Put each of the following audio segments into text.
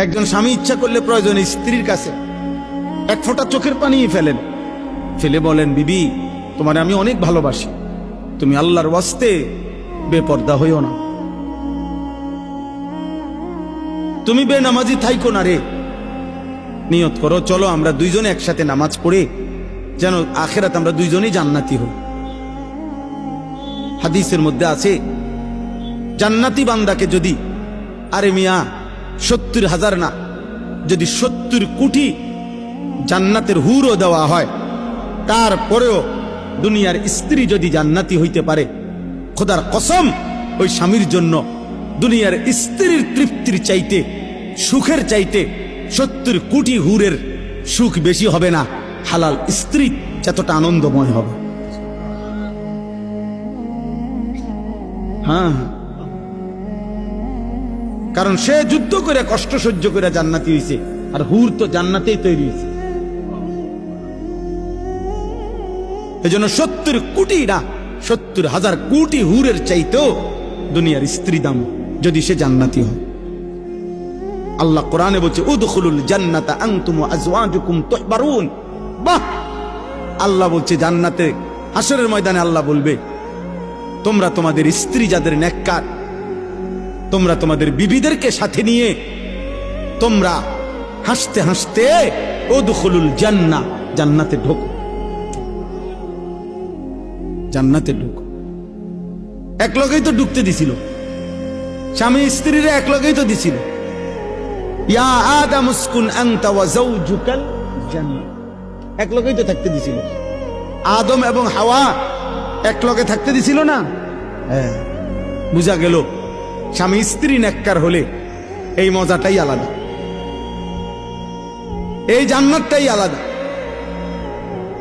একজন স্বামী ইচ্ছা করলে প্রয়োজনে স্ত্রীর কাছে এক ফোঁটা চোখের পানি ফেলেন, ফেলে বলেন, বিবি তোমারে আমি অনেক ভালোবাসি, তুমি আল্লাহর ওয়াস্তে বেপর্দা হইও না, তুমি বেনামাজি থাইকো না রে, নিয়ত করো চলো আমরা দুইজনে একসাথে নামাজ পড়ে যেন আখেরাত আমরা দুইজনেই জান্নাতি হই। হাদিসের মধ্যে আছে জান্নাতি বান্দাকে যদি, আরে মিয়া 70,000 না, যদি 70 কোটি জান্নাতের হুরও দেওয়া হয়, তারপরেও দুনিয়ার স্ত্রী যদি জান্নাতি হইতে পারে, খোদার কসম ওই স্বামীর জন্য দুনিয়ার স্ত্রীর তৃপ্তির চাইতে, সুখের চাইতে 70 কোটি হুরের সুখ বেশি হবে না। হালাল স্ত্রী যতটা আনন্দময় হবে। হ্যাঁ, কারণ সে যুদ্ধ করে কষ্ট সহ্য করে জান্নাতি হইছে, আর হুর তো জান্নাতেই তৈরি হয়েছে। এজন্য 70 কোটি না, 70,000 কোটি হুরের চাইতেও দুনিয়ার স্ত্রী দাম যদি সে জান্নাতি হয়। আল্লাহ কোরআনে বলছে উদখুলুল জান্নাতা আনতুম ওয়া আজওয়াজুকুম তুহবারুন। বাহ, আল্লাহ বলছে জান্নাতে, হাসরের ময়দানে আল্লাহ বলবে তোমরা তোমাদের স্ত্রী যাদের নেককার, তোমরা তোমাদের বিবিদেরকে সাথে নিয়ে তোমরা হাসতে হাসতে উদখুলুল জান্নাহ, জান্নাতে ঢোকো, জান্নাতে ঢোকো। এক লগেই তো ঢুকতে দিছিল, স্বামী স্ত্রীরা এক লগেই তো দিছিল। ইয়া আদম উসকুন আনতা ওয়া যাওজুকাল জান্নাহ, এক লগেই তো থাকতে দিছিল। আদম এবং হাওয়া এক লগে থাকতে দিছিল না? হ্যাঁ, বুঝা গেল স্বামী স্ত্রী নেককার হলে এই মজাটাই আলাদা, এই জান্নাতটাই আলাদা।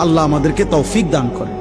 আল্লাহ আমাদেরকে তৌফিক দান করে।